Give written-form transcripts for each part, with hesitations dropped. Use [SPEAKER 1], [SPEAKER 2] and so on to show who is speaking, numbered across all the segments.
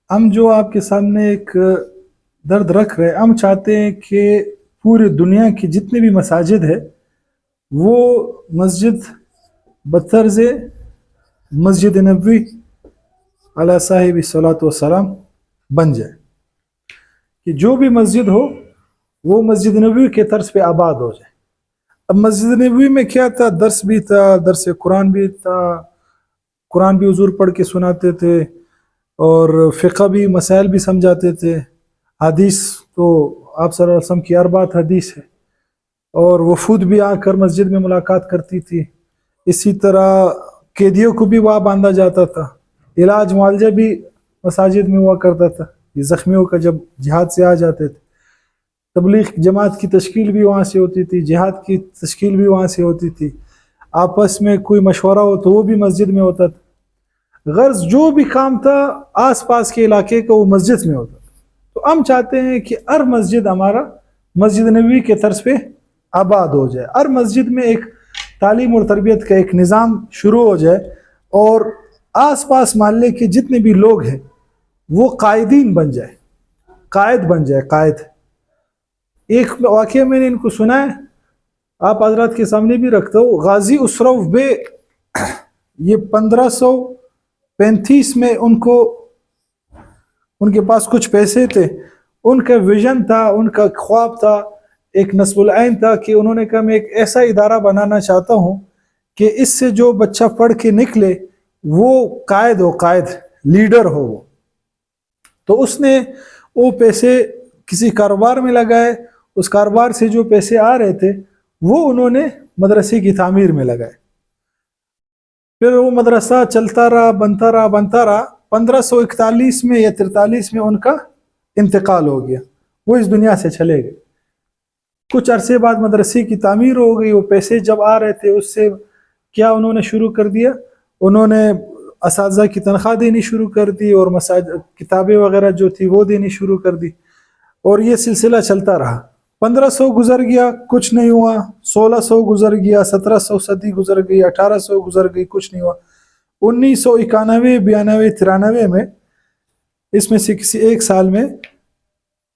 [SPEAKER 1] ہم جو آپ کے سامنے ایک درد رکھ رہے ہیں، ہم چاہتے ہیں کہ پوری دنیا کی جتنے بھی مساجد ہے وہ مسجد بطرز مسجد نبوی علی صاحب صلاۃ والسلام بن جائے، کہ جو بھی مسجد ہو وہ مسجد نبوی کے طرز پہ آباد ہو جائے۔ اب مسجد نبوی میں کیا تھا؟ درس بھی تھا، درس قرآن بھی تھا، قرآن بھی حضور پڑھ کے سناتے تھے، اور فقہ بھی مسائل بھی سمجھاتے تھے، حدیث تو آپ صلی اللہ علیہ وسلم کی اربعۃ حدیث ہے، اور وفود بھی آ کر مسجد میں ملاقات کرتی تھی۔ اسی طرح قیدیوں کو بھی وہاں باندھا جاتا تھا، علاج معالجہ بھی مساجد میں ہوا کرتا تھا، یہ زخمیوں کا جب جہاد سے آ جاتے تھے۔ تبلیغ جماعت کی تشکیل بھی وہاں سے ہوتی تھی، جہاد کی تشکیل بھی وہاں سے ہوتی تھی، آپس میں کوئی مشورہ ہو تو وہ بھی مسجد میں ہوتا تھا۔ غرض جو بھی کام تھا آس پاس کے علاقے کا وہ مسجد میں ہوتا تھا۔ تو ہم چاہتے ہیں کہ ہر مسجد ہمارا مسجد نبوی کے طرز پہ آباد ہو جائے، ہر مسجد میں ایک تعلیم اور تربیت کا ایک نظام شروع ہو جائے، اور آس پاس محلے کے جتنے بھی لوگ ہیں وہ قائدین بن جائے، قائد بن جائے، قائد۔ ایک واقعہ میں نے ان کو سنا ہے، آپ حضرات کے سامنے بھی رکھتا ہوں۔ غازی اسروف بے، یہ 1535 میں ان کے پاس کچھ پیسے تھے، ان کا ویژن تھا، ان کا خواب تھا، ایک نصب العین تھا کہ انہوں نے کہا میں ایک ایسا ادارہ بنانا چاہتا ہوں کہ اس سے جو بچہ پڑھ کے نکلے وہ قائد ہو، قائد لیڈر ہو وہ۔ تو اس نے وہ پیسے کسی کاروبار میں لگائے، اس کاروبار سے جو پیسے آ رہے تھے وہ انہوں نے مدرسے کی تعمیر میں لگائے۔ پھر وہ مدرسہ چلتا رہا، بنتا رہا، بنتا رہا۔ 1541 میں یا 43 میں ان کا انتقال ہو گیا، وہ اس دنیا سے چلے گئے۔ کچھ عرصے بعد مدرسے کی تعمیر ہو گئی، وہ پیسے جب آ رہے تھے اس سے کیا انہوں نے شروع کر دیا، انہوں نے اساتذہ کی تنخواہ دینی شروع کر دی، اور کتابیں وغیرہ جو تھی وہ دینی شروع کر دی، اور یہ سلسلہ چلتا رہا۔ 1500 گزر گیا، کچھ نہیں ہوا، 1600 گزر گیا، 1700 صدی گزر گئی، 1800 گزر گئی، کچھ نہیں ہوا۔ 1991، 92، 93 میں اس میں سے کسی ایک سال میں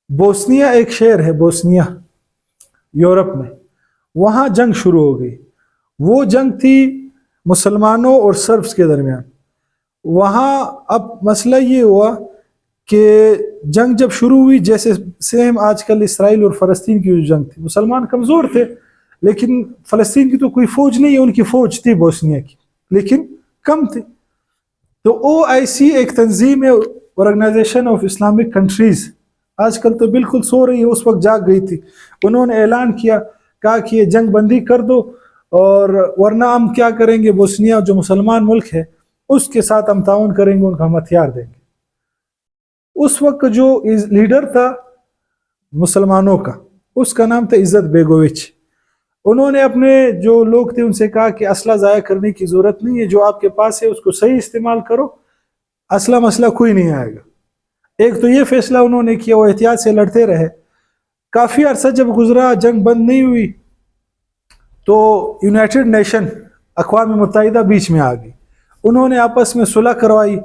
[SPEAKER 1] بوسنیا ایک شہر ہے، بوسنیا یورپ میں، وہاں جنگ شروع ہو گئی۔ وہ جنگ تھی مسلمانوں اور سربس کے درمیان۔ وہاں اب مسئلہ یہ ہوا کہ جنگ جب شروع ہوئی، جیسے سیم آج کل اسرائیل اور فلسطین کی جو جنگ تھی، مسلمان کمزور تھے، لیکن فلسطین کی تو کوئی فوج نہیں ہے، ان کی فوج تھی بوسنیا کی، لیکن کم تھی۔ تو OIC ایک تنظیم ہے، آرگنائزیشن آف اسلامک کنٹریز، آج کل تو بالکل سو رہی ہے، اس وقت جاگ گئی تھی۔ انہوں نے اعلان کیا، کہا کہ یہ جنگ بندی کر دو، اور ورنہ ہم کیا کریں گے، بوسنیا جو مسلمان ملک ہے اس کے ساتھ ہم تعاون کریں گے، ان کو ہم ہتھیار دیں گے۔ اس وقت جو لیڈر تھا مسلمانوں کا، اس کا نام تھا عزت بیگووچ۔ انہوں نے اپنے جو لوگ تھے ان سے کہا کہ اسلحہ ضائع کرنے کی ضرورت نہیں ہے، جو آپ کے پاس ہے اس کو صحیح استعمال کرو، اسلحہ مسئلہ کوئی نہیں آئے گا۔ ایک تو یہ فیصلہ انہوں نے کیا، وہ احتیاط سے لڑتے رہے۔ کافی عرصہ جب گزرا، جنگ بند نہیں ہوئی، تو یونائٹڈ نیشن، اقوام متحدہ بیچ میں آ گئی، انہوں نے آپس میں صلح کروائی۔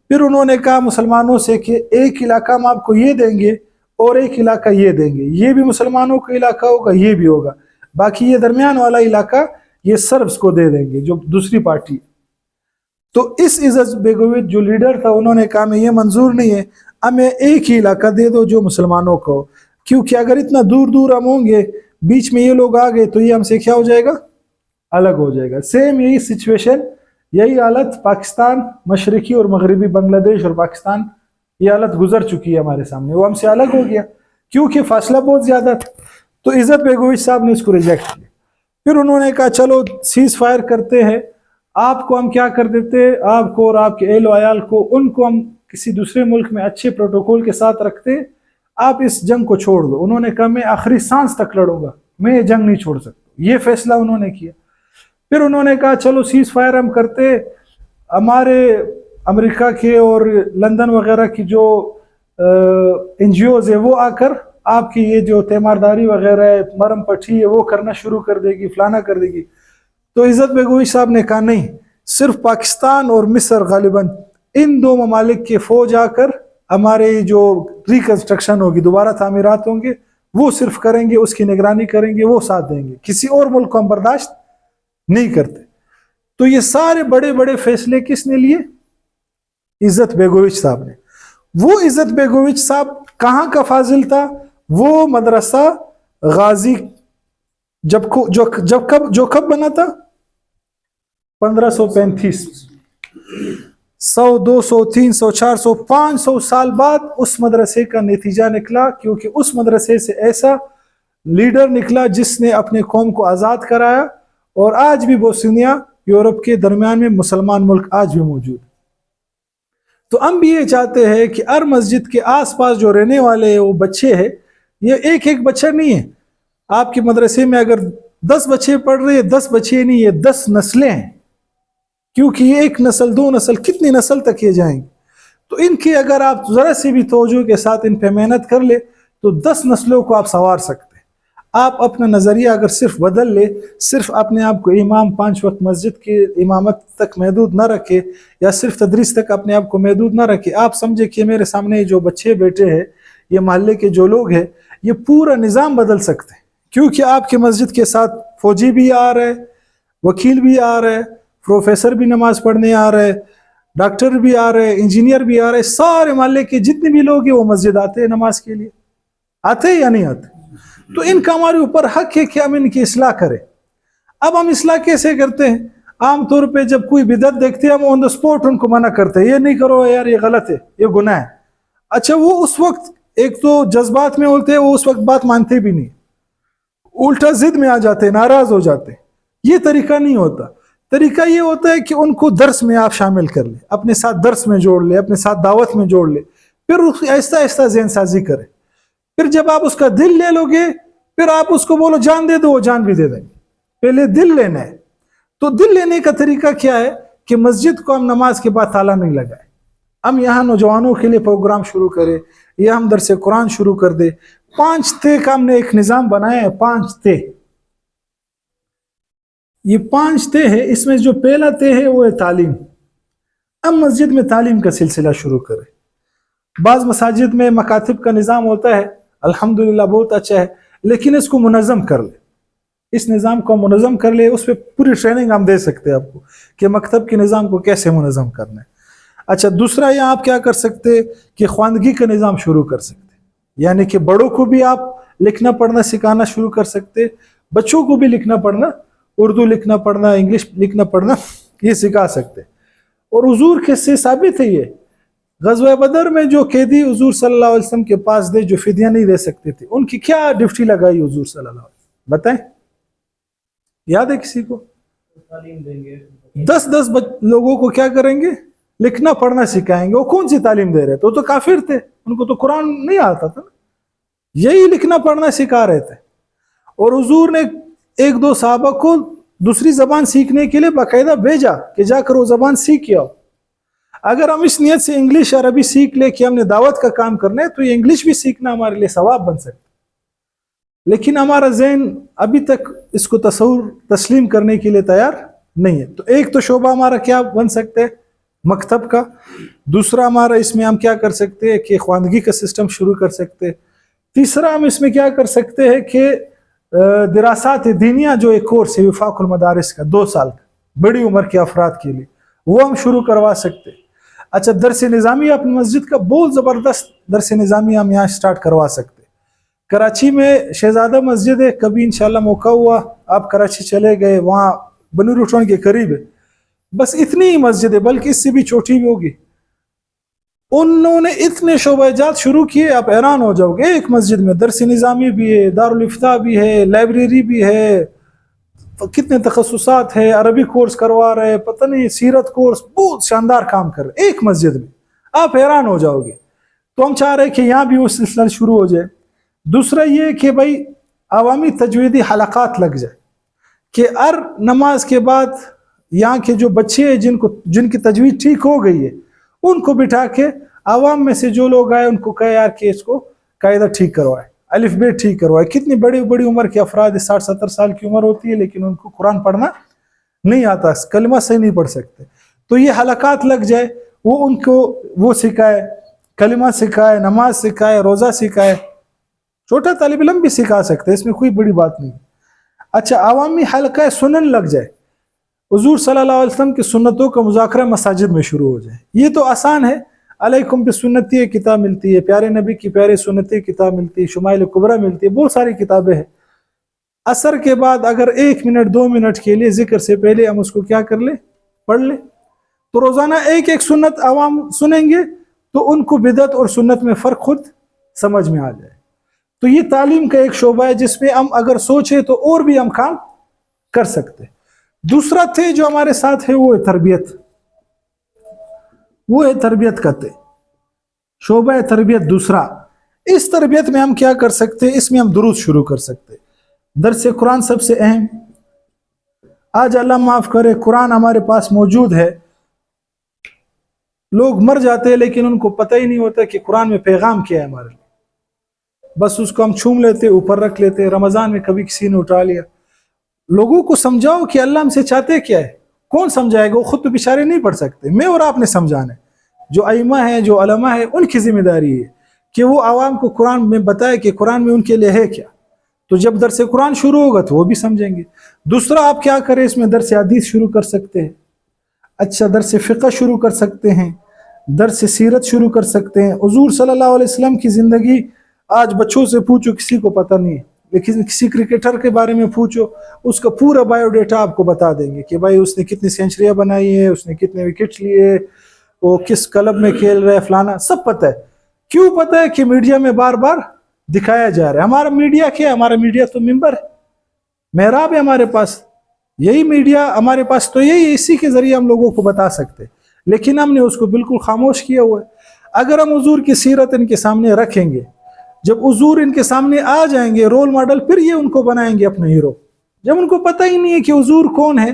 [SPEAKER 1] پھر انہوں نے کہا مسلمانوں سے کہ ایک علاقہ ہم آپ کو یہ دیں گے اور ایک علاقہ یہ دیں گے، یہ بھی مسلمانوں کا علاقہ ہوگا، یہ بھی ہوگا، باقی یہ درمیان والا علاقہ یہ سربس کو دے دیں گے جو دوسری پارٹی۔ تو اس عزت بیگووچ جو لیڈر تھا، انہوں نے کہا میں یہ منظور نہیں ہے، ہمیں ایک ہی علاقہ دے دو جو مسلمانوں کو ہو، کیونکہ اگر اتنا دور دور ہم ہوں گے، بیچ میں یہ لوگ آ گئے تو یہ ہم سے کیا ہو جائے گا، الگ ہو جائے گا۔ سیم یہی سچویشن، یہی حالت پاکستان، مشرقی اور مغربی بنگلہ دیش اور پاکستان، یہ حالت گزر چکی ہے ہمارے سامنے، وہ ہم سے الگ ہو گیا کیونکہ فاصلہ بہت زیادہ تھا۔ تو عزت بیگووچ صاحب نے اس کو ریجیکٹ کیا۔ پھر انہوں نے کہا چلو سیز فائر کرتے ہیں، آپ کو ہم کیا کر دیتے، آپ کو اور آپ کے اہل و عیال کو، ان کو ہم کسی دوسرے ملک میں اچھے پروٹوکول کے ساتھ رکھتے، آپ اس جنگ کو چھوڑ دو۔ انہوں نے کہا میں آخری سانس تک لڑوں گا، میں یہ جنگ نہیں چھوڑ سکتا، یہ فیصلہ انہوں نے کیا۔ پھر انہوں نے کہا چلو سیز فائر ہم کرتے، ہمارے امریکہ کے اور لندن وغیرہ کی جو NGOs ہے وہ آ کر آپ کی یہ جو تیمارداری وغیرہ ہے، مرم پٹھی ہے، وہ کرنا شروع کر دے گی، فلانا کر دے گی۔ تو عزت بیگووچ صاحب نے کہا نہیں، صرف پاکستان اور مصر غالباً ان دو ممالک کے فوج آ کر ہمارے جو ریکنسٹرکشن ہوگی، دوبارہ تعمیرات ہوں گے، وہ صرف کریں گے، اس کی نگرانی کریں گے، وہ ساتھ دیں گے. کسی اور ملک کو ہم برداشت نہیں کرتے. تو یہ سارے بڑے بڑے فیصلے کس نے لیے؟ عزت بیگوویچ صاحب نے. وہ عزت بیگوویچ صاحب کہاں کا فاضل تھا؟ وہ مدرسہ غازی جو کب بنا تھا؟ 1535. 100 200 300 400 500 سال بعد اس مدرسے کا نتیجہ نکلا، کیونکہ اس مدرسے سے ایسا لیڈر نکلا جس نے اپنے قوم کو آزاد کرایا. اور آج بھی بوسنیا یورپ کے درمیان میں مسلمان ملک آج بھی موجود. تو ہم بھی یہ چاہتے ہیں کہ ہر مسجد کے آس پاس جو رہنے والے وہ بچے ہیں، یہ ایک ایک بچہ نہیں ہے. آپ کے مدرسے میں اگر 10 بچے پڑھ رہے ہیں، 10 بچے نہیں، یہ 10 نسلیں ہیں. کیونکہ یہ ایک نسل، 2 نسل، کتنی نسل تک یہ جائیں گے. تو ان کی اگر آپ ذرا سی بھی توجہ کے ساتھ ان پہ محنت کر لے تو 10 نسلوں کو آپ سنوار سکتے. آپ اپنا نظریہ اگر صرف بدل لے، صرف اپنے آپ کو امام 5 وقت مسجد کی امامت تک محدود نہ رکھے، یا صرف تدریس تک اپنے آپ کو محدود نہ رکھے، آپ سمجھے کہ میرے سامنے جو بچے بیٹھے ہیں، یہ محلے کے جو لوگ ہیں، یہ پورا نظام بدل سکتے ہیں. کیونکہ آپ کے مسجد کے ساتھ فوجی بھی آ رہے، وکیل بھی آ رہے، پروفیسر بھی نماز پڑھنے آ رہے، ڈاکٹر بھی آ رہے، انجینئر بھی آ رہے. سارے محلے کے جتنے بھی لوگ ہیں وہ مسجد آتے ہیں نماز کے لیے. آتے یا نہیں آتے؟ تو ان کا ہمارے اوپر حق ہے کہ ہم ان کی اصلاح کریں. اب ہم اصلاح کیسے کرتے ہیں؟ عام طور پہ جب کوئی بدعت دیکھتے ہیں، ہم آن دا اسپوٹ ان کو منع کرتے ہیں، یہ نہیں کرو یار، یہ غلط ہے، یہ گناہ ہے. اچھا، وہ اس وقت ایک تو جذبات میں ہوتے ہیں، وہ اس وقت بات مانتے بھی نہیں، الٹا ضد میں آ جاتے، ناراض ہو جاتے. یہ طریقہ نہیں ہوتا. طریقہ یہ ہوتا ہے کہ ان کو درس میں آپ شامل کر لیں، اپنے ساتھ درس میں جوڑ لیں، اپنے ساتھ دعوت میں جوڑ لیں، پھر آہستہ آہستہ ذہن سازی کریں. پھر جب آپ اس کا دل لے لو گے، پھر آپ اس کو بولو جان دے دو، وہ جان بھی دے دیں گے. پہلے دل لینا ہے. تو دل لینے کا طریقہ کیا ہے کہ مسجد کو ہم نماز کے بعد تالا نہیں لگائے، ہم یہاں نوجوانوں کے لیے پروگرام شروع کریں، یا ہم درس قرآن شروع کر دیں. 5 تے کا ہم نے ایک نظام بنایا ہے. 5 تے، یہ 5 تے ہے. اس میں جو پہلا تے ہے وہ ہے تعلیم. ہم مسجد میں تعلیم کا سلسلہ شروع کریں. بعض مساجد میں مکاتب کا نظام ہوتا ہے، الحمدللہ بہت اچھا ہے، لیکن اس کو منظم کر لے. اس نظام کو منظم کر لے، اس پہ پوری ٹریننگ ہم دے سکتے ہیں آپ کو کہ مکتب کے نظام کو کیسے منظم کرنا ہے. اچھا، دوسرا یہاں آپ کیا کر سکتے کہ خواندگی کا نظام شروع کر سکتے، یعنی کہ بڑوں کو بھی آپ لکھنا پڑھنا سکھانا شروع کر سکتے، بچوں کو بھی لکھنا پڑھنا، اردو لکھنا پڑھنا، انگلش لکھنا پڑھنا، یہ سکھا سکتے. اور حضور کے سے ثابت ہے یہ غزوہ بدر میں جو قیدی حضور صلی اللہ علیہ وسلم کے پاس دے، جو فدیہ نہیں دے سکتے تھے، ان کی کیا ڈیوٹی لگائی حضور صلی اللہ علیہ وسلم؟ بتائیں، یاد ہے کسی کو؟ 10 لوگوں کو کیا کریں گے؟ لکھنا پڑھنا سکھائیں گے. وہ کون سی تعلیم دے رہے تھے؟ وہ تو کافر تھے، ان کو تو قرآن نہیں آتا تھا. یہی لکھنا پڑھنا سکھا رہے تھے. اور حضور نے 1-2 صحابہ کو دوسری زبان سیکھنے کے لیے باقاعدہ بھیجا کہ جا کر وہ زبان سیکھ کے آؤ. اگر ہم اس نیت سے انگلش عربی سیکھ لے کہ ہم نے دعوت کا کام کرنا ہے، تو یہ انگلش بھی سیکھنا ہمارے لیے ثواب بن سکتا. لیکن ہمارا ذہن ابھی تک اس کو تسلیم کرنے کے لیے تیار نہیں ہے. تو ایک تو شعبہ ہمارا کیا بن سکتا ہے؟ مکتب کا. دوسرا ہمارا اس میں ہم کیا کر سکتے ہیں کہ خواندگی کا سسٹم شروع کر سکتے ہیں. تیسرا ہم اس میں کیا کر سکتے ہیں کہ دراسات دینیہ جو ایک کورس ہے وفاق المدارس کا 2 سال کا، بڑی عمر کے افراد کے لیے، وہ ہم شروع کروا سکتے ہیں. اچھا، درس نظامی اپنی مسجد کا بہت زبردست درس نظامی ہم یہاں سٹارٹ کروا سکتے. کراچی میں شہزادہ مسجد ہے، کبھی انشاءاللہ موقع ہوا آپ کراچی چلے گئے، وہاں بنی روٹون کے قریب ہے، بس اتنی ہی مسجد ہے، بلکہ اس سے بھی چھوٹی بھی ہوگی. انہوں نے اتنے شعبہ جات شروع کیے، آپ حیران ہو جاؤ گے. ایک مسجد میں درس نظامی بھی ہے، دارالافتاء بھی ہے، لائبریری بھی ہے، کتنے تخصصات ہے، عربی کورس کروا رہے، پتہ نہیں سیرت کورس، بہت شاندار کام کر رہے ایک مسجد میں. آپ حیران ہو جاؤ گے. تو ہم چاہ رہے کہ یہاں بھی وہ سلسلہ شروع ہو جائے. دوسرا یہ کہ بھائی عوامی تجویدی حلقات لگ جائے کہ ہر نماز کے بعد یہاں کے جو بچے ہیں جن کی تجوید ٹھیک ہو گئی ہے، ان کو بٹھا کے عوام میں سے جو لوگ آئے ان کو کہے یار کہ اس کو قاعدہ ٹھیک کروائے، الف ب ٹھیک کروائے. کتنی بڑی بڑی عمر کے افراد 60-70 سال کی عمر ہوتی ہے، لیکن ان کو قرآن پڑھنا نہیں آتا، کلمہ صحیح نہیں پڑھ سکتے. تو یہ حلقات لگ جائے، وہ ان کو وہ سکھائے. کلمہ سکھائے، نماز سکھائے، روزہ سکھائے، چھوٹا طالب علم بھی سکھا سکتے ہیں، اس میں کوئی بڑی بات نہیں۔ اچھا، عوامی حلقہ سنن لگ جائے، حضور صلی اللہ علیہ وسلم کی سنتوں کا مذاکرہ مساجد میں شروع ہو جائے، یہ تو آسان ہے۔ علیکم بسنتی کتاب ملتی ہے، پیارے نبی کی پیارے سنتی کتاب ملتی ہے، شمائل کبریٰ ملتی ہے، بہت ساری کتابیں ہیں۔ عصر کے بعد اگر 1 منٹ 2 منٹ کے لیے ذکر سے پہلے ہم اس کو کیا کر لیں، پڑھ لیں، تو روزانہ ایک ایک سنت عوام سنیں گے تو ان کو بدعت اور سنت میں فرق خود سمجھ میں آ جائے۔ تو یہ تعلیم کا ایک شعبہ ہے جس میں ہم اگر سوچیں تو اور بھی ہم کام کر سکتے۔ دوسرا تھے جو ہمارے ساتھ ہے وہ ہے تربیت، وہ ہے تربیت کرتے، شعبہ ہے تربیت دوسرا۔ اس تربیت میں ہم کیا کر سکتے، اس میں ہم دروس شروع کر سکتے۔ درس قرآن سب سے اہم، آج اللہ معاف کرے قرآن ہمارے پاس موجود ہے، لوگ مر جاتے ہیں لیکن ان کو پتہ ہی نہیں ہوتا کہ قرآن میں پیغام کیا ہے ہمارے لیے، بس اس کو ہم چھوم لیتے، اوپر رکھ لیتے۔ رمضان میں کبھی کسی نے اٹھا لیا۔ لوگوں کو سمجھاؤ کہ اللہ ہم سے چاہتے کیا ہے، کون سمجھائے گا، وہ خود تو بیچارے نہیں پڑھ سکتے، میں اور آپ نے سمجھانا ہے۔ جو ائمہ ہیں، جو علماء ہیں، ان کی ذمہ داری ہے کہ وہ عوام کو قرآن میں بتائے کہ قرآن میں ان کے لیے ہے کیا، تو جب درس قرآن شروع ہوگا تو وہ بھی سمجھیں گے۔ دوسرا آپ کیا کریں، اس میں درس حدیث شروع کر سکتے ہیں، اچھا درس فقہ شروع کر سکتے ہیں، درس سیرت شروع کر سکتے ہیں۔ حضور صلی اللہ علیہ وسلم کی زندگی آج بچوں سے پوچھو کسی کو پتہ نہیں ہے، لیکن کسی کرکٹر کے بارے میں پوچھو اس کا پورا بایو ڈیٹا آپ کو بتا دیں گے کہ بھائی اس نے کتنی سینچریاں بنائی ہیں، اس نے کتنے وکٹس لیے، وہ کس کلب میں کھیل رہا ہے، فلانا سب پتہ ہے۔ کیوں پتہ ہے؟ کہ میڈیا میں بار بار دکھایا جا رہا ہے۔ ہمارا میڈیا کیا ہے؟ ہمارا میڈیا تو ممبر ہے، محراب ہے ہمارے پاس، یہی میڈیا ہمارے پاس تو یہی ہے، اسی کے ذریعے ہم لوگوں کو بتا سکتے، لیکن ہم نے اس کو بالکل خاموش کیا ہوا ہے۔ اگر ہم حضور کی سیرت ان کے سامنے رکھیں گے، جب حضور ان کے سامنے آ جائیں گے رول ماڈل، پھر یہ ان کو بنائیں گے اپنے ہیرو۔ جب ان کو پتہ ہی نہیں ہے کہ حضور کون ہے،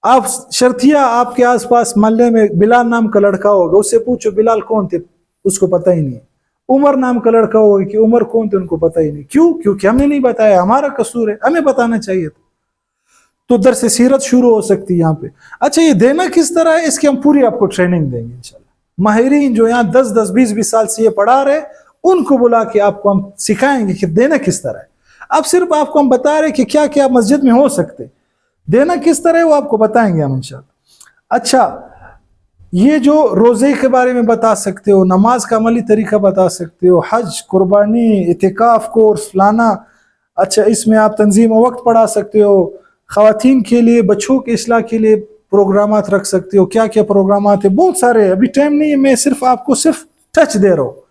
[SPEAKER 1] آپ شرطیہ آپ کے آس پاس محلے میں بلال نام کا لڑکا ہوگا، اس سے پوچھو بلال کون تھے، اس کو پتہ ہی نہیں ہے۔ عمر نام کا لڑکا ہوگا کہ عمر کون تھے، ان کو پتہ ہی نہیں۔ کیوں؟ کیونکہ ہم نے نہیں بتایا، ہمارا قصور ہے، ہمیں بتانا چاہیے تھا۔ تو درس سیرت شروع ہو سکتی ہے یہاں پہ۔ اچھا، یہ دینا کس طرح ہے، اس کی ہم پوری آپ کو ٹریننگ دیں گے انشاءاللہ۔ ماہرین جو یہاں 10 20 سال سے یہ پڑھا رہے، ان کو بلا کے آپ کو ہم سکھائیں گے کہ دینا کس طرح ہے۔ اب صرف آپ کو ہم بتا رہے کہ کیا کیا مسجد میں ہو سکتے، دینا کس طرح ہے وہ آپ کو بتائیں گے ہم انشاءاللہ۔ اچھا، یہ جو روزے کے بارے میں بتا سکتے ہو، نماز کا عملی طریقہ بتا سکتے ہو، حج، قربانی، اعتکاف کورس، فلانا، اچھا اس میں آپ تنظیم وقت پڑھا سکتے ہو، خواتین کے لیے، بچوں کے اصلاح کے لیے پروگرامات رکھ سکتے ہو۔ کیا کیا پروگرامات ہیں، بہت سارے ہیں، ابھی ٹائم نہیں ہے، میں صرف آپ کو صرف ٹچ دے رہا ہوں۔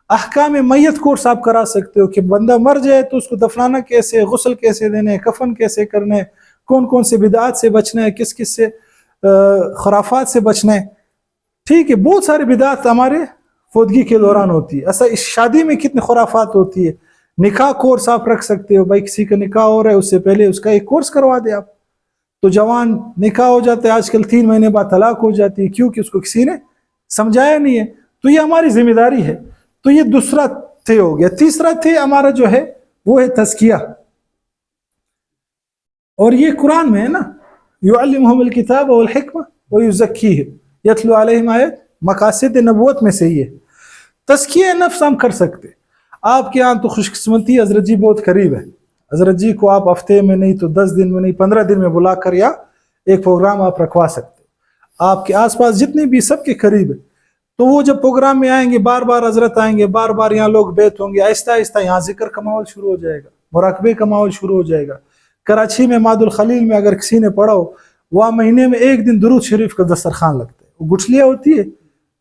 [SPEAKER 1] احکام میت کورس آپ کرا سکتے ہو کہ بندہ مر جائے تو اس کو دفنانا کیسے، غسل کیسے دینے، کفن کیسے کرنے، کون کون سے بدعات سے بچنا ہے، کس کس سے خرافات سے بچنا ہے۔ ٹھیک ہے، بہت سارے بدعات ہمارے فوتگی کے دوران ہوتی ہے۔ ایسا اس شادی میں کتنے خرافات ہوتی ہے۔ نکاح کورس آپ رکھ سکتے ہو، بھائی کسی کا نکاح ہو رہا ہے اس سے پہلے اس کا ایک کورس کروا دے آپ، تو جوان نکاح ہو جاتا ہے، آج کل 3 مہینے بعد طلاق ہو جاتی ہے، کیونکہ اس کو کسی نے سمجھایا نہیں ہے۔ تو یہ ہماری ذمہ داری ہے۔ تو یہ دوسرا تھے ہو گیا۔ تیسرا تھے ہمارا جو ہے وہ ہے تزکیہ، اور یہ قرآن میں ہے نا، یعلمہم الکتاب والحکمہ ویزکیہم یتلو علیہم آیات، مقاصد نبوت میں سے یہ تزکیہ نفس ہم کر سکتے۔ آپ کے ہاں تو خوش قسمتی حضرت جی بہت قریب ہے، حضرت جی کو آپ ہفتے میں نہیں تو 10 دن میں نہیں 15 دن میں بلا کر یا ایک پروگرام آپ رکھوا سکتے۔ آپ کے آس پاس جتنے بھی سب کے قریب ہے، تو وہ جب پروگرام میں آئیں گے، بار بار حضرت آئیں گے، بار بار یہاں لوگ بیت ہوں گے، آہستہ آہستہ یہاں ذکر کا ماحول شروع ہو جائے گا، مراقبے کا ماحول شروع ہو جائے گا۔ کراچی میں ماد الخلیل میں اگر کسی نے پڑھا ہو، وہاں مہینے میں 1 دن درود شریف کا دسترخوان لگتا ہے، وہ گٹھلیاں ہوتی ہے،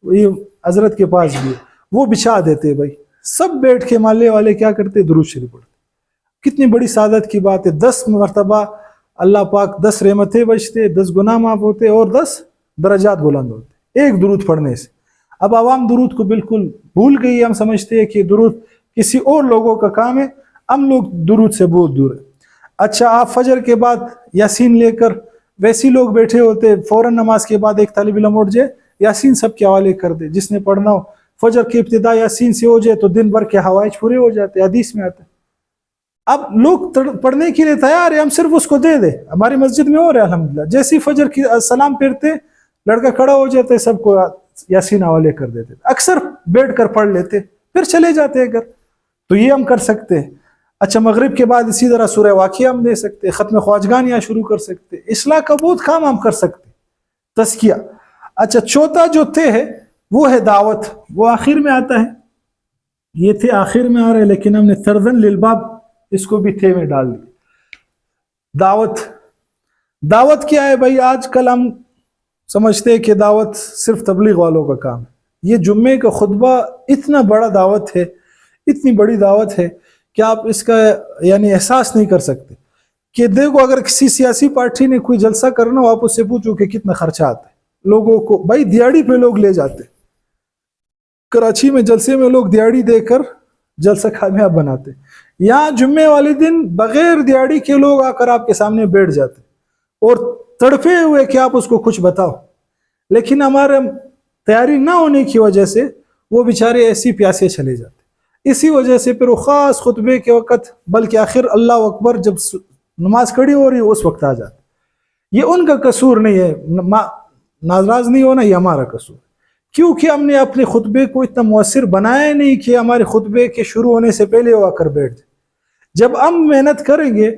[SPEAKER 1] یہ حضرت کے پاس بھی ہے، وہ بچھا دیتے، بھائی سب بیٹھ کے محلے والے کیا کرتے، درود شریف پڑھتے۔ کتنی بڑی سعادت کی بات ہے، 10 مرتبہ اللہ پاک 10 رحمتیں بچتے، 10 گناہ معاف ہوتے اور 10 درجات بلند ہوتے ایک درود پڑھنے سے۔ اب عوام درود کو بالکل بھول گئی، ہم سمجھتے ہیں کہ درود کسی اور لوگوں کا کام ہے، ہم لوگ درود سے بہت دور ہیں۔ اچھا، آپ فجر کے بعد یاسین لے کر ویسی لوگ بیٹھے ہوتے، فوراً نماز کے بعد ایک طالب علم اٹھ جائے، یاسین سب کے حوالے کر دے، جس نے پڑھنا ہو فجر کی ابتدا یاسین سے ہو جائے تو دن بھر کے حوائج پورے ہو جاتے، حدیث میں آتا ہے۔ اب لوگ پڑھنے کے لیے تیار ہے، ہم صرف اس کو دے دیں۔ ہماری مسجد میں ہو رہا ہے الحمدللہ، جیسے ہی فجر کی سلام پھرتے لڑکا کھڑا ہو جاتا ہے، سب کو یاسین حوالے کر دیتے۔ اکثر بیٹھ کر پڑھ لیتے پھر چلے جاتے گھر. تو یہ ہم کر سکتے ہیں. اچھا مغرب کے بعد اسی طرح سورہ واقعہ ہم دے سکتے, ختم خواجگان یہاں شروع کر سکتے, اصلاح کا بہت کام ہم کر سکتے, تزکیہ. اچھا چوتھا جو تھے ہے وہ ہے دعوت, وہ آخر میں آتا ہے. یہ تھے آخر میں آ رہے لیکن ہم نے ترزن للباب اس کو بھی تھے میں ڈال دی. دعوت, دعوت کیا ہے بھائی؟ آج کل ہم سمجھتے ہیں کہ دعوت صرف تبلیغ والوں کا کام ہے. یہ جمعے کا خطبہ اتنا بڑا دعوت ہے, اتنی بڑی دعوت ہے کہ آپ اس کا یعنی احساس نہیں کر سکتے. کہ دیکھو اگر کسی سیاسی پارٹی نے کوئی جلسہ کرنا ہو, آپ اس سے پوچھو کہ کتنا خرچہ آتا ہے لوگوں کو. بھائی دیہڑی پہ لوگ لے جاتے, کراچی میں جلسے میں لوگ دیہڑی دے کر جلسہ کامیاب بناتے. یہاں جمعے والے دن بغیر دیہڑی کے لوگ آ کر آپ کے سامنے بیٹھ جاتے اور تڑپے ہوئے کہ آپ اس کو کچھ بتاؤ. لیکن ہمارے تیاری نہ ہونے کی وجہ سے وہ بیچارے ایسی پیاسے چلے جاتے. اسی وجہ سے پھر وہ خاص خطبے کے وقت, بلکہ آخر اللہ اکبر جب نماز کھڑی ہو رہی ہے اس وقت آ جاتے. یہ ان کا قصور نہیں ہے, ناراض نہیں ہونا, یہ ہمارا قصور ہے. کیونکہ ہم نے اپنے خطبے کو اتنا مؤثر بنایا نہیں کہ ہمارے خطبے کے شروع ہونے سے پہلے وہ آ کر بیٹھ جائے. جب ہم محنت کریں گے,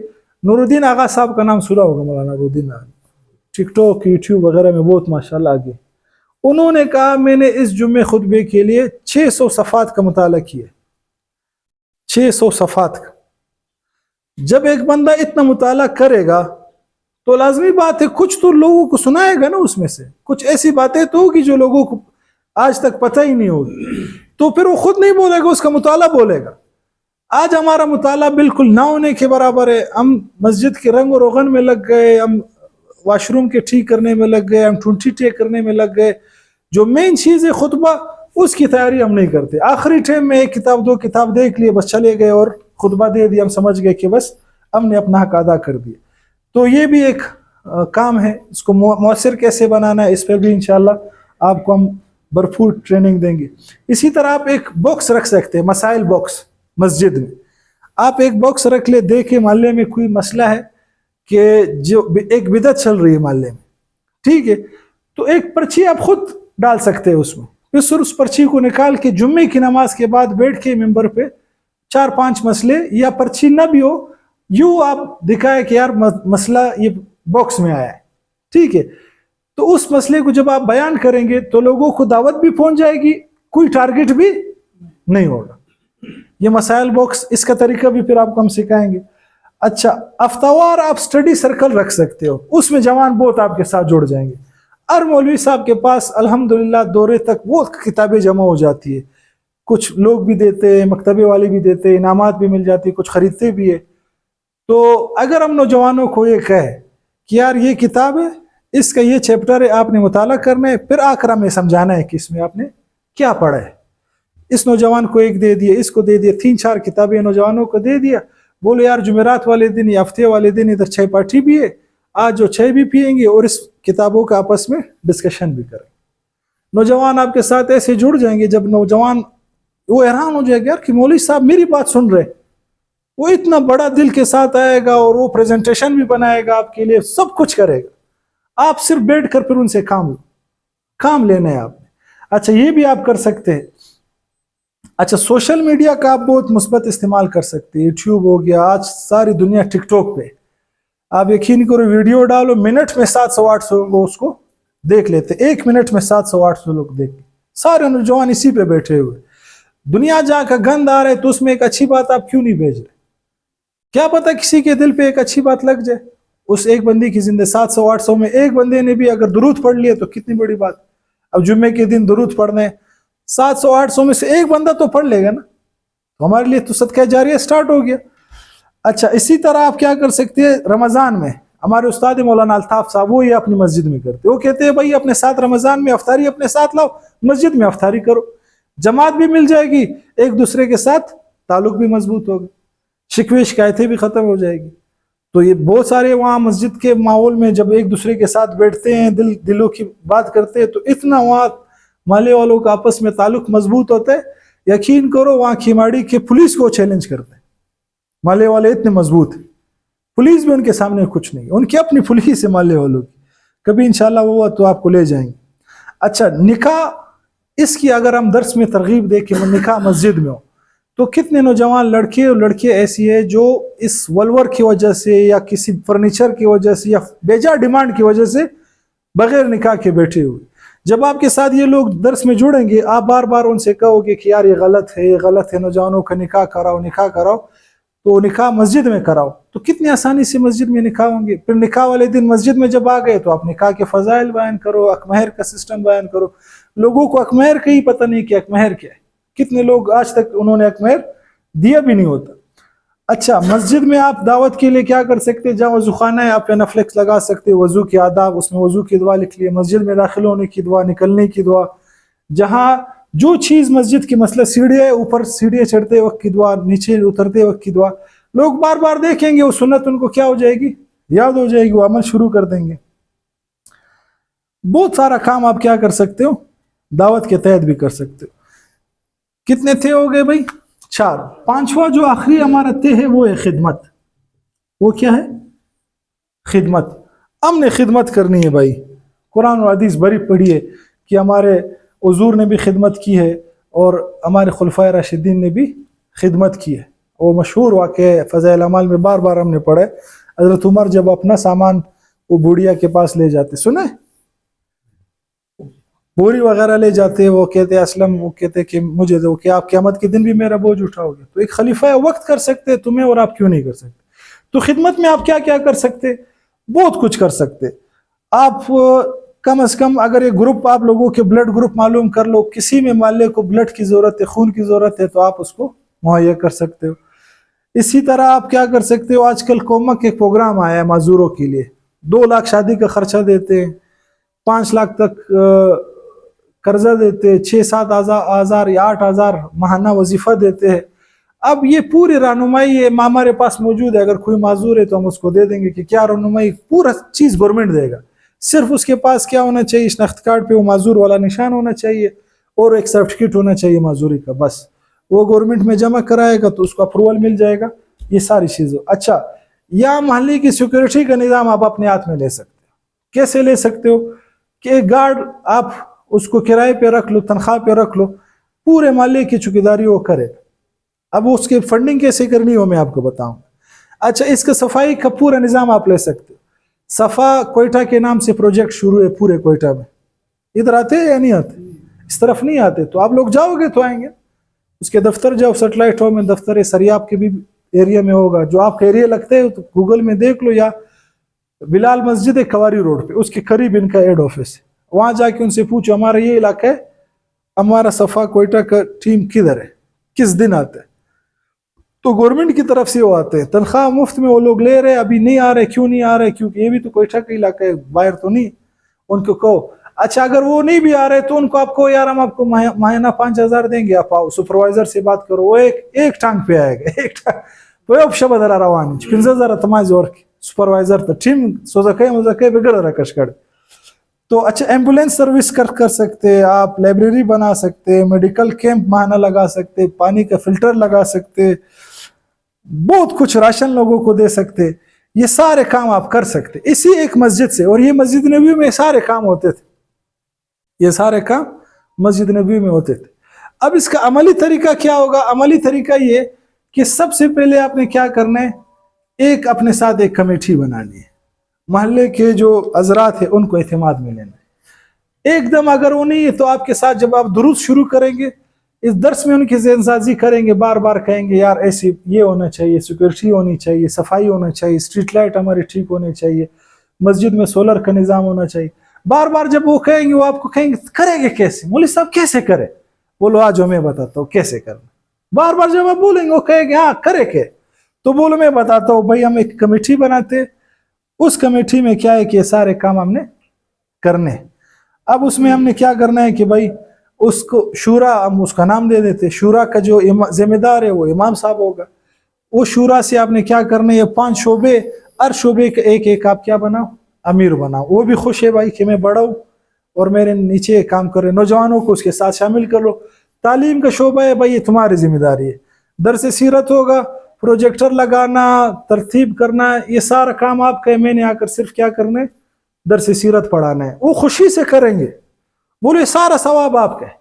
[SPEAKER 1] نور الدین آغا صاحب کا نام سنا ہوگا, مولانا نور الدین, ٹک ٹاک یوٹیوب وغیرہ میں بہت ماشاءاللہ آگے. انہوں نے کہا میں نے اس جمعے خطبے کے لیے 600 صفحات کا مطالعہ کیا. 600 صفحات کا. جب ایک بندہ اتنا مطالعہ کرے گا تو لازمی بات ہے کچھ تو لوگوں کو سنائے گا نا, اس میں سے کچھ ایسی باتیں تو ہوگی جو لوگوں کو آج تک پتہ ہی نہیں ہوگی. تو پھر وہ خود نہیں بولے گا, اس کا مطالعہ بولے گا. آج ہمارا مطالعہ بالکل نہ ہونے کے برابر ہے. ہم مسجد کے رنگ و روغن میں لگ گئے, ہم واش روم کے ٹھیک کرنے میں لگ گئے, ہم ٹھنٹی ٹیک کرنے میں لگ گئے. جو مین چیز ہے خطبہ, اس کی تیاری ہم نہیں کرتے. آخری ٹائم میں ایک کتاب دو کتاب دیکھ لیے, بس چلے گئے اور خطبہ دے دیا, ہم سمجھ گئے کہ بس ہم نے اپنا حق ادا کر دیا. تو یہ بھی ایک کام ہے, اس کو مؤثر کیسے بنانا ہے اس پہ بھی انشاءاللہ آپ کو ہم بھرپور ٹریننگ دیں گے. اسی طرح آپ ایک باکس رکھ سکتے ہیں, مسائل باکس. مسجد میں آپ ایک باکس رکھ لے, دیکھیں محلے میں کوئی مسئلہ ہے کہ جو ایک بدعت چل رہی ہے محلے میں, ٹھیک ہے, تو ایک پرچی آپ خود ڈال سکتے ہیں اس میں. پھر اس پرچی کو نکال کے جمعے کی نماز کے بعد بیٹھ کے ممبر پہ 4-5 مسئلے, یا پرچی نہ بھی ہو, یوں آپ دکھائے کہ یار مسئلہ یہ باکس میں آیا ہے, ٹھیک ہے. تو اس مسئلے کو جب آپ بیان کریں گے تو لوگوں کو دعوت بھی پہنچ جائے گی, کوئی ٹارگٹ بھی نہیں ہوگا. یہ مسائل باکس, اس کا طریقہ بھی پھر آپ کو ہم سکھائیں گے. اچھا ہفتہ آپ سٹڈی سرکل رکھ سکتے ہو, اس میں جوان بہت آپ کے ساتھ جڑ جائیں گے. ہر مولوی صاحب کے پاس الحمدللہ دورے تک وہ کتابیں جمع ہو جاتی ہے. کچھ لوگ بھی دیتے ہیں, مکتبے والے بھی دیتے ہیں, انعامات بھی مل جاتی, کچھ خریدتے بھی ہے. تو اگر ہم نوجوانوں کو یہ کہے کہ یار یہ کتاب ہے, اس کا یہ چیپٹر ہے, آپ نے مطالعہ کرنا ہے, پھر آ کر ہمیں سمجھانا ہے کہ اس میں آپ نے کیا پڑھا ہے. اس نوجوان کو ایک دے دیا, اس کو دے دیا, 3-4 کتابیں نوجوانوں کو دے دیا, بولے یار جمعرات والے دن یا ہفتے والے دن ادھر چائے پارٹی بھی ہے, آج جو چائے بھی پئیں گے اور اس کتابوں کا آپس میں ڈسکشن بھی کریں. نوجوان آپ کے ساتھ ایسے جڑ جائیں گے, جب نوجوان وہ حیران ہو جائے گا یار کہ مولوی صاحب میری بات سن رہے, وہ اتنا بڑا دل کے ساتھ آئے گا اور وہ پریزنٹیشن بھی بنائے گا آپ کے لیے, سب کچھ کرے گا. آپ صرف بیٹھ کر پھر ان سے کام لینا ہے آپ نے. اچھا یہ بھی آپ کر سکتے ہیں. اچھا سوشل میڈیا کا آپ بہت مثبت استعمال کر سکتے ہیں. یوٹیوب ہو گیا, آج ساری دنیا ٹک ٹاک پہ. آپ یقین کرو ویڈیو ڈالو, منٹ میں 700-800 لوگ اس کو دیکھ لیتے, 1 منٹ میں 700-800 لوگ دیکھ, سارے نوجوان اسی پہ بیٹھے ہوئے. دنیا جہاں کا گند آ رہا ہے تو اس میں ایک اچھی بات آپ کیوں نہیں بھیج رہے؟ کیا پتہ کسی کے دل پہ ایک اچھی بات لگ جائے. اس ایک بندے کی زندگی 700-800 میں ایک بندے نے بھی اگر درود پڑھ لیا تو کتنی بڑی بات. اب جمعے کے دن درود پڑھنے 700-800 میں سے ایک بندہ تو پڑھ لے گا نا, تو ہمارے لیے تو صدقہ جاریہ سٹارٹ ہو گیا. اچھا اسی طرح آپ کیا کر سکتے ہیں, رمضان میں ہمارے استاد مولانا الطاف صاحب وہ یہ اپنی مسجد میں کرتے, وہ کہتے ہیں بھائی اپنے ساتھ رمضان میں افطاری اپنے ساتھ لاؤ, مسجد میں افطاری کرو, جماعت بھی مل جائے گی, ایک دوسرے کے ساتھ تعلق بھی مضبوط ہوگا, شکوے شکایتیں بھی ختم ہو جائے گی. تو یہ بہت سارے وہاں مسجد کے ماحول میں جب ایک دوسرے کے ساتھ بیٹھتے ہیں, دلوں کی بات کرتے ہیں, تو اتنا وہاں محلے والوں کا آپس میں تعلق مضبوط ہوتا ہے. یقین کرو وہاں کھیماڑی کے پولیس کو چیلنج کرتے ہیں, محلے والے اتنے مضبوط ہیں, پولیس بھی ان کے سامنے کچھ نہیں, ان کی اپنی پولیس ہے محلے والوں کی. کبھی انشاءاللہ وہ تو آپ کو لے جائیں گے. اچھا نکاح اس کی اگر ہم درس میں ترغیب دیں کہ نکاح مسجد میں ہو، تو کتنے نوجوان لڑکے اور لڑکیاں ایسی ہے جو اس ولور کی وجہ سے یا کسی فرنیچر کی وجہ سے یا بیجا ڈیمانڈ کی وجہ سے بغیر نکاح کے بیٹھے ہوئے. جب آپ کے ساتھ یہ لوگ درس میں جڑیں گے، آپ بار بار ان سے کہو گے کہ یار یہ غلط ہے، یہ غلط ہے، نوجوانوں کا نکاح کراؤ، نکاح کراؤ، تو نکاح مسجد میں کراؤ، تو کتنی آسانی سے مسجد میں نکاح ہوں گے. پھر نکاح والے دن مسجد میں جب آ گئے تو آپ نکاح کے فضائل بیان کرو، اکمہر کا سسٹم بیان کرو. لوگوں کو اکمہر کا ہی پتہ نہیں کہ اکمہر کیا ہے. کتنے لوگ آج تک انہوں نے اکمہر دیا بھی نہیں ہوتا. اچھا، مسجد میں آپ دعوت کے لیے کیا کر سکتے؟ جہاں وضو خانہ ہے، آپ نیٹفلکس لگا سکتے، وضو کے آداب، اس میں وضو کی دعا لکھ لیے، مسجد میں داخل ہونے کی دعا، نکلنے کی دعا، جہاں جو چیز مسجد کی مسئلہ سیڑھیاں، اوپر سیڑھیاں چڑھتے وقت کی دعا، نیچے اترتے وقت کی دعا. لوگ بار بار دیکھیں گے، وہ سنت ان کو کیا ہو جائے گی؟ یاد ہو جائے گی، وہ عمل شروع کر دیں گے. بہت سارا کام آپ کیا کر سکتے ہو؟ دعوت کے تحت بھی کر سکتے ہو. کتنے تھے ہو گئے بھائی؟ 4. 5واں جو آخری ہمارا تے ہے وہ ہے خدمت. وہ کیا ہے؟ خدمت. ہم نے خدمت کرنی ہے بھائی. قرآن و حدیث بڑی پڑھی ہے کہ ہمارے حضور نے بھی خدمت کی ہے اور ہمارے خلفائے راشدین نے بھی خدمت کی ہے. وہ مشہور واقعہ ہے، فضائل اعمال میں بار بار ہم نے پڑھا ہے. حضرت عمر جب اپنا سامان وہ بوڑھیا کے پاس لے جاتے، سنیں بوری وغیرہ لے جاتے، وہ کہتے اسلم، وہ کہتے کہ مجھے دو کہ آپ قیامت کے دن بھی میرا بوجھ اٹھاؤ گے. تو ایک خلیفہ وقت کر سکتے تمہیں، اور آپ کیوں نہیں کر سکتے؟ تو خدمت میں آپ کیا کیا کر سکتے؟ بہت کچھ کر سکتے. آپ کم از کم اگر ایک گروپ آپ لوگوں کے بلڈ گروپ معلوم کر لو، کسی میں محلے کو بلڈ کی ضرورت ہے، خون کی ضرورت ہے، تو آپ اس کو مہیا کر سکتے ہو. اسی طرح آپ کیا کر سکتے ہو؟ آج کل کومک ایک پروگرام آیا ہے معذوروں کے لیے. 2 لاکھ شادی کا خرچہ دیتے ہیں، 5 لاکھ تک قرضہ دیتے، 6-7 ہزار یا 8 ہزار ماہانہ وظیفہ دیتے ہیں. اب یہ پوری رہنمائی ہے، ہمارے پاس موجود ہے. اگر کوئی معذور ہے تو ہم اس کو دے دیں گے. کہ کیا رہنمائی؟ پورا چیز گورنمنٹ دے گا. صرف اس کے پاس کیا ہونا چاہیے؟ شناخت کارڈ پہ وہ معذور والا نشان ہونا چاہیے اور ایک سرٹیفکیٹ ہونا چاہیے معذوری کا. بس وہ گورنمنٹ میں جمع کرائے گا تو اس کو اپروول مل جائے گا. یہ ساری چیزیں. اچھا، یا محلے کی سیکورٹی کا نظام آپ اپنے ہاتھ میں لے سکتے ہو. کیسے لے سکتے ہو؟ کہ ایک گارڈ آپ اس کو کرائے پہ رکھ لو، تنخواہ پہ رکھ لو، پورے محلے کی چوکیداری وہ کرے. اب اس کی فنڈنگ کیسے کرنی ہو میں آپ کو بتاؤں. اچھا، اس کا صفائی کا پورا نظام آپ لے سکتے ہو. صفا کوئٹہ کے نام سے پروجیکٹ شروع ہے پورے کوئٹہ میں. ادھر آتے یا نہیں آتے؟ اس طرف نہیں آتے تو آپ لوگ جاؤ گے تو آئیں گے. اس کے دفتر جاؤ، سیٹلائٹ ہوم میں دفتر ہے، سریاب کے بھی ایریا میں ہوگا. جو آپ کا ایریا لگتے ہے تو گوگل میں دیکھ لو، یا بلال مسجد ہے کواری روڈ پہ، اس کے قریب ان کا ہیڈ آفس ہے. وہاں جا کے ان سے پوچھو ہمارا یہ علاقہ ہے، ہمارا صفا کوئٹہ کا ٹیم کدھر ہے، کس دن آتا ہے. تو گورنمنٹ کی طرف سے وہ آتے ہیں، تنخواہ مفت میں وہ لوگ لے رہے. ابھی نہیں آ رہے، کیوں نہیں آ رہے؟ کیونکہ یہ بھی تو کوئٹہ کا علاقہ ہے، باہر تو نہیں. ان کو کہو. اچھا، اگر وہ نہیں بھی آ رہے تو ان کو آپ کو یار ہم آپ کو ماہانہ 5,000 دیں گے، آپ آؤ. سپروائزر سے بات کرو، وہ ایک ٹانگ پہ آئے گا. ایک ٹانگ وہ شب ادرا روان 15,000 تماز اور سپروائزر تو ٹیم سوزکے مزکے بگڑ رکش کر. تو اچھا، ایمبولینس سروس کر سکتے آپ، لائبریری بنا سکتے، میڈیکل کیمپ ماہانہ لگا سکتے، پانی کا فلٹر لگا سکتے، بہت کچھ راشن لوگوں کو دے سکتے. یہ سارے کام آپ کر سکتے اسی ایک مسجد سے. اور یہ مسجد نبوی میں سارے کام ہوتے تھے، یہ سارے کام مسجد نبوی میں ہوتے تھے. اب اس کا عملی طریقہ کیا ہوگا؟ عملی طریقہ یہ کہ سب سے پہلے آپ نے کیا کرنا ہے؟ ایک اپنے ساتھ ایک کمیٹی بنانی ہے. محلے کے جو حضرات ہیں ان کو اعتماد میں لینا ہے. ایک دم اگر وہ نہیں ہے تو آپ کے ساتھ جب آپ دروس شروع کریں گے، اس درس میں ان کی ذہن سازی کریں گے، بار بار کہیں گے یار ایسی یہ ہونا چاہیے، سیکورٹی ہونی چاہیے، صفائی ہونا چاہیے، اسٹریٹ لائٹ ہماری ٹھیک ہونی چاہیے، مسجد میں سولر کا نظام ہونا چاہیے. بار بار جب وہ کہیں گے، وہ آپ کو کہیں گے کریں گے کیسے؟ مولوی صاحب کیسے کرے؟ بولو آج میں بتاتا ہوں کیسے کرنا. بار بار جب آپ بولیں گے وہ کہیں گے ہاں کرے کہ، تو بولو میں بتاتا ہوں. بھائی ہم ایک کمیٹی بناتے، اس کمیٹی میں کیا ہے کہ یہ سارے کام ہم نے کرنے. اب اس میں ہم نے کیا کرنا ہے کہ بھائی اس کو شورا، ہم اس کا نام دے دیتے. شورا کا جو ذمہ دار ہے وہ امام صاحب ہوگا. وہ شورا سے آپ نے کیا کرنا ہے؟ یہ 5 شعبے، ہر شعبے کا ایک آپ کیا بناؤ؟ امیر بناؤ. وہ بھی خوش ہے بھائی کہ میں بڑا ہوں اور میرے نیچے کام کر رہے. نوجوانوں کو اس کے ساتھ شامل کر لو. تعلیم کا شعبہ ہے بھائی، یہ تمہاری ذمہ داری ہے. درس سیرت ہوگا، پروجیکٹر لگانا، ترتیب کرنا، یہ سارا کام آپ کا ہے. میں نے آ کر صرف کیا کرنا ہے؟ درس سیرت پڑھانا ہے. وہ خوشی سے کریں گے. بولے سارا ثواب آپ کا ہے.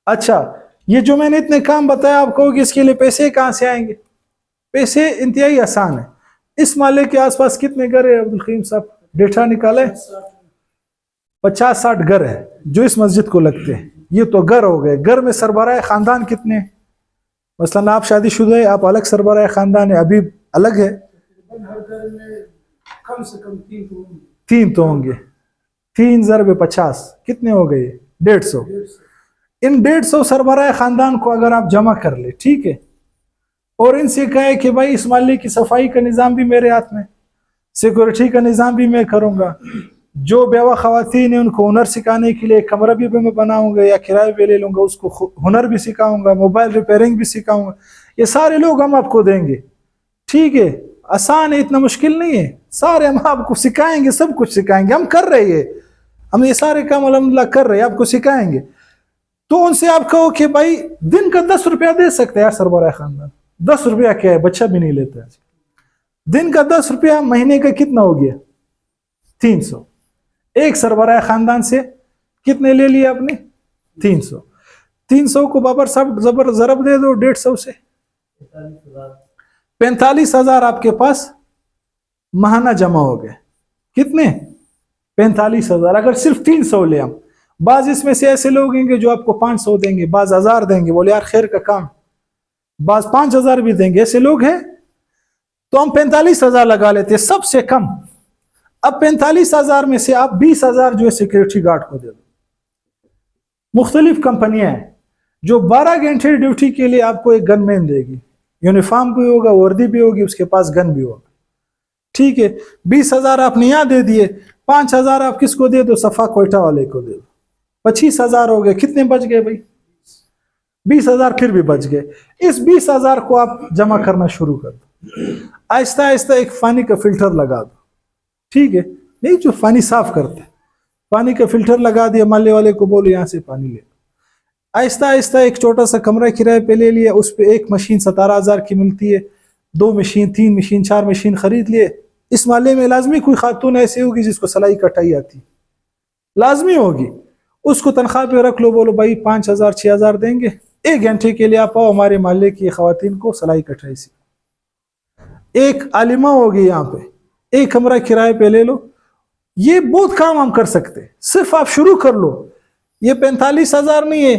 [SPEAKER 1] اچھا یہ جو میں نے اتنے کام بتایا آپ کو کہ اس کے لیے پیسے کہاں سے آئیں گے؟ پیسے انتہائی آسان ہے. اس محلے کے آس پاس کتنے گھر ہے عبدالقیم صاحب؟ ڈیٹا نکالے. 50-60 گھر ہے جو اس مسجد کو لگتے ہیں. یہ تو گھر ہو گئے. گھر میں سربراہ خاندان کتنے ہیں؟ مثلا آپ شادی شدہ ہے, آپ الگ سربراہ خاندان ہے, ابھی الگ ہے.
[SPEAKER 2] کم سے کم
[SPEAKER 1] 3 تو ہوں گے. 3 ضرب 50 کتنے ہو گئے؟ 150. ان 150 سربراہ خاندان کو اگر آپ جمع کر لیں, ٹھیک ہے, اور ان سے کہے کہ بھائی اس محلے کی صفائی کا نظام بھی میرے ہاتھ میں, سیکورٹی کا نظام بھی میں کروں گا, جو بیوہ خواتین ہیں ان کو ہنر سکھانے کے لیے کمرہ بھی میں بناؤں گا یا کرائے پہ لے لوں گا, اس کو ہنر بھی سکھاؤں گا, موبائل ریپیئرنگ بھی سکھاؤں گا, یہ سارے لوگ ہم آپ کو دیں گے. ٹھیک ہے, آسان ہے, اتنا مشکل نہیں ہے, سارے ہم آپ کو سکھائیں گے, سب کچھ سکھائیں گے, ہم کر رہے ہیں, ہم یہ سارے کام الحمدللہ کر رہے ہیں, آپ کو سکھائیں گے. تو ان سے آپ کہو کہ بھائی دن کا 10 روپیہ دے سکتے ہیں سربراہ خاندان. 10 روپیہ کیا ہے, بچہ بھی نہیں لیتا ہے. دن کا 10 روپیہ, مہینے کا کتنا ہو گیا؟ 300. ایک سربراہ خاندان سے کتنے لے لیے آپ نے؟ 300. 300 کو بابر صاحب ضرب دے دو 150 سے, 45,000 آپ کے پاس ماہانہ جمع ہو گئے. کتنے؟ 45,000. اگر صرف 300 لے ہم, بعض اس میں سے ایسے لوگ ہیں کہ جو آپ کو 500 دیں گے, بعض 1000 دیں گے, بولے یار خیر کا کام, بعض 5,000 بھی دیں گے, ایسے لوگ ہیں. تو ہم 45,000 لگا لیتے سب سے کم. اب 45,000 میں سے آپ 20,000 جو ہے سیکورٹی گارڈ کو دے دو. مختلف کمپنیاں ہیں جو 12 گھنٹے ڈیوٹی کے لیے آپ کو ایک گن مین دے گی, یونیفارم بھی ہوگا, وردی بھی ہوگی, اس کے پاس گن بھی ہوگا. ٹھیک ہے, 20,000 آپ نے یہاں دے دیے, 5,000 آپ کس کو دے دو؟ صفا کوئٹہ والے کو دے دو. 25,000 ہو گئے. کتنے بچ گئے بھائی؟ 20,000 پھر بھی بچ گئے. اس 20,000 کو آپ جمع کرنا شروع کر دو. آہستہ آہستہ ایک پانی کا فلٹر لگا دو. ٹھیک ہے, نہیں جو پانی صاف کرتے, پانی کا فلٹر لگا دیا, محلے والے کو بولو یہاں سے پانی لے. آہستہ آہستہ ایک چھوٹا سا کمرہ کرائے پہ لے لیا, اس پہ ایک مشین 17,000 کی ملتی ہے, 2 مشین, 3 مشین, 4 مشین خرید لیے. اس محلے میں لازمی کوئی خاتون ایسی ہوگی جس کو سلائی کٹائی آتی, لازمی ہوگی, اس کو تنخواہ پہ رکھ لو, بولو بھائی 5,000 6,000 دیں گے, 1 گھنٹے کے لیے آپ آؤ ہمارے محلے کی خواتین کو سلائی کٹائی سی. ایک عالمہ ہوگی یہاں پہ, ایک کمرہ کرائے پہ لے لو. یہ بہت کام ہم کر سکتے, صرف آپ شروع کر لو. یہ 45,000 نہیں ہے,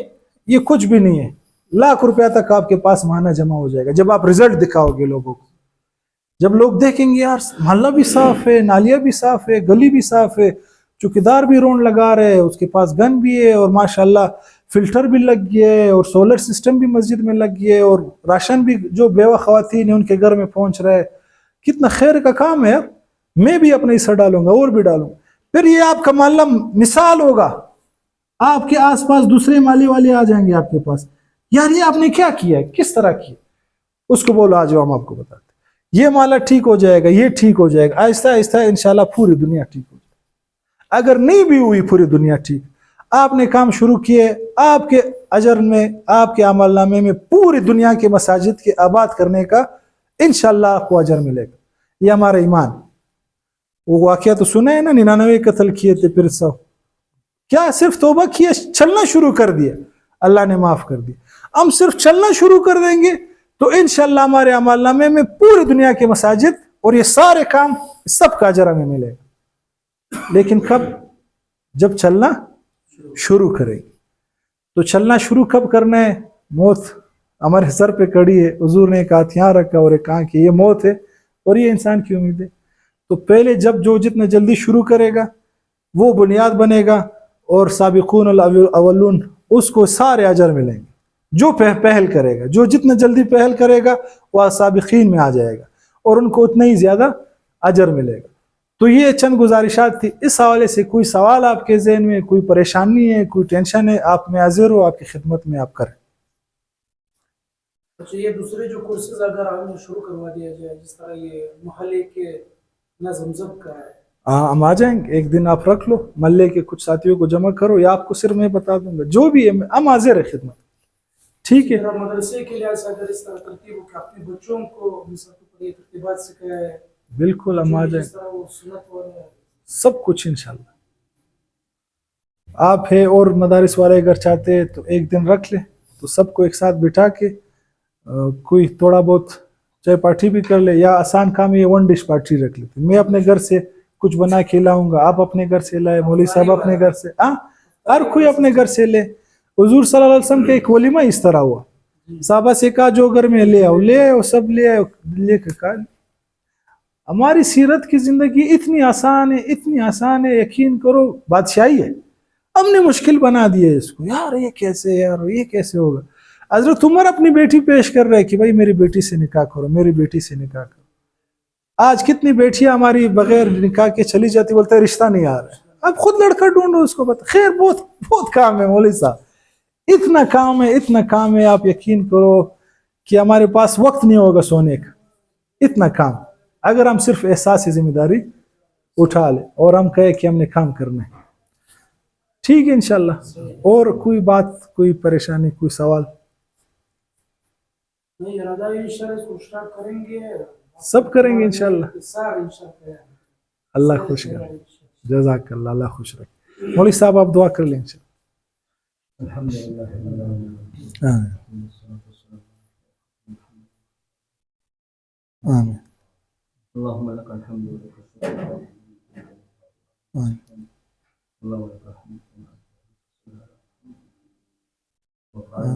[SPEAKER 1] یہ کچھ بھی نہیں ہے, لاکھ روپیہ تک آپ کے پاس ماہانہ جمع ہو جائے گا جب آپ رزلٹ دکھاؤ گے لوگوں کو. جب لوگ دیکھیں گے یار محلہ بھی صاف ہے, نالیاں بھی صاف ہے, گلی بھی صاف ہے, چوکیدار بھی رونڈ لگا رہے, اس کے پاس گن بھی ہے, اور ماشاءاللہ فلٹر بھی لگ گیا ہے, اور سولر سسٹم بھی مسجد میں لگ گیا ہے, اور راشن بھی جو بیوہ خواتین ہیں ان کے گھر میں پہنچ رہا ہے. کتنا خیر کا کام ہے. میں بھی اپنے حصہ ڈالوں گا, اور بھی ڈالوں گا. پھر یہ آپ کا محلہ مثال ہوگا, آپ کے آس پاس دوسرے محلے والے آ جائیں گے آپ کے پاس, یار یہ آپ نے کیا کیا ہے, کس طرح کیا؟ اس کو بولو آ جاؤ ہم آپ کو بتاتے, یہ محلہ ٹھیک ہو جائے گا, یہ ٹھیک ہو جائے گا. آہستہ آہستہ انشاءاللہ پوری دنیا ٹھیک ہو جائے گی. اگر نہیں بھی ہوئی پوری دنیا ٹھیک, آپ نے کام شروع کیے, آپ کے اجر میں, آپ کے عمل نامے میں پوری دنیا کے مساجد کے آباد کرنے کا انشاءاللہ آپ کو اجر ملے گا. یہ ہمارا ایمان. وہ واقعہ تو سنا ہے نا, 99 قتل کیے تھے پھر 100, کیا صرف توبہ کیا, چلنا شروع کر دیا, اللہ نے معاف کر دیا. ہم صرف چلنا شروع کر دیں گے تو انشاءاللہ ہمارے عمل نامے میں پوری دنیا کے مساجد اور یہ سارے کام سب کا اجر ہمیں ملے گا. لیکن کب؟ جب چلنا شروع کرے. تو چلنا شروع کب کرنا ہے؟ موت ہمارے سر پہ کڑی ہے, حضور نے ایک ہاتھ یہاں رکھا اور ایک کہاں کہ یہ موت ہے اور یہ انسان کی امید ہے. تو پہلے جب جو جتنا جلدی شروع کرے گا وہ بنیاد بنے گا, اور سابقون الاولون اس کو سارے اجر ملیں گے. جو پہل کرے گا, جو جتنا جلدی پہل کرے گا وہ سابقین میں آ جائے گا, اور ان کو اتنا ہی زیادہ اجر ملے گا. تو یہ چند گزارشات تھی. اس حوالے سے کوئی سوال آپ کے ذہن میں, کوئی پریشانی ہے, کوئی ٹینشن ہے, آپ میں حاضر ہو, آپ کی خدمت میں آپ کریں.
[SPEAKER 2] اچھا, یہ دوسرے جو کورسز اگر ہم شروع کروا دیا جائے, جس طرح یہ محلے کے نظم ضبط کا ہے,
[SPEAKER 1] ہم آ جائیں گے. ایک دن آپ رکھ لو, محلے کے کچھ ساتھیوں کو جمع کرو, یا آپ کو صرف میں بتا دوں گا, جو بھی ہے ہم حاضر ہے خدمت. ٹھیک ہے,
[SPEAKER 2] مدرسے کے لحاظ سے اگر اس طرح ترتیب ہو کہ اپنے بچوں کو یہ ترتیبات سکھائے,
[SPEAKER 1] بالکل ہم آ جائیں,
[SPEAKER 2] جس طرح وہ سنت اور
[SPEAKER 1] سب کچھ انشاءاللہ. آپ ہے اور مدارس والے اگر چاہتے ہیں تو ایک دن رکھ لیں, تو سب کو ایک ساتھ بٹھا کے کوئی تھوڑا بہت چائے پارٹی بھی کر لے, یا آسان کام یہ 1 ڈش پارٹی رکھ لیتے. میں اپنے گھر سے کچھ بنا کے لاؤں گا, آپ اپنے گھر سے لائے, مولوی صاحب اپنے گھر سے, ہاں ہر کوئی اپنے گھر سے لے. حضور صلی اللہ علیہ وسلم کا ایک ولیمہ اس طرح ہوا, صحابہ سے کہا جو گھر میں لے آؤ, لے آؤ, سب لے آؤ, لے کے کہا. ہماری سیرت کی زندگی اتنی آسان ہے, اتنی آسان ہے, یقین کرو بادشاہی ہے. ہم نے مشکل بنا دیا اس کو, یار یہ کیسے, یار یہ کیسے ہوگا. حضرت عمر اپنی بیٹی پیش کر رہے کہ بھائی میری بیٹی سے نکاح کرو, میری بیٹی سے نکاح کرو. آج کتنی بیٹیاں ہماری بغیر نکاح کے چلی جاتی, بولتا ہے رشتہ نہیں آ رہا ہے. اب خود لڑکا ڈھونڈو اس کو, بتا. خیر بہت بہت کام ہے مولوی صاحب, اتنا کام ہے, اتنا کام ہے, آپ یقین کرو کہ ہمارے پاس وقت نہیں ہوگا سونے کا, اتنا کام. اگر ہم صرف احساس ذمہ داری اٹھا لیں اور ہم کہیں کہ ہم نے کام کرنا ہے. ٹھیک ہے انشاءاللہ. اور کوئی بات, کوئی پریشانی, کوئی سوال؟
[SPEAKER 2] نہیں ارادہ ہے انشاءاللہ اس کو اسٹارٹ کریں گے,
[SPEAKER 1] سب کریں گے انشاءاللہ.
[SPEAKER 2] انشاءاللہ.
[SPEAKER 1] اللہ خوش کرے, جزاک اللہ, اللہ خوش رکھے. مولوی صاحب آپ دعا کر لیں انشاءاللہ. آمین
[SPEAKER 3] اللهم لك الحمد ولك الشكر
[SPEAKER 1] آمین
[SPEAKER 3] اللهم لك الحمد وقال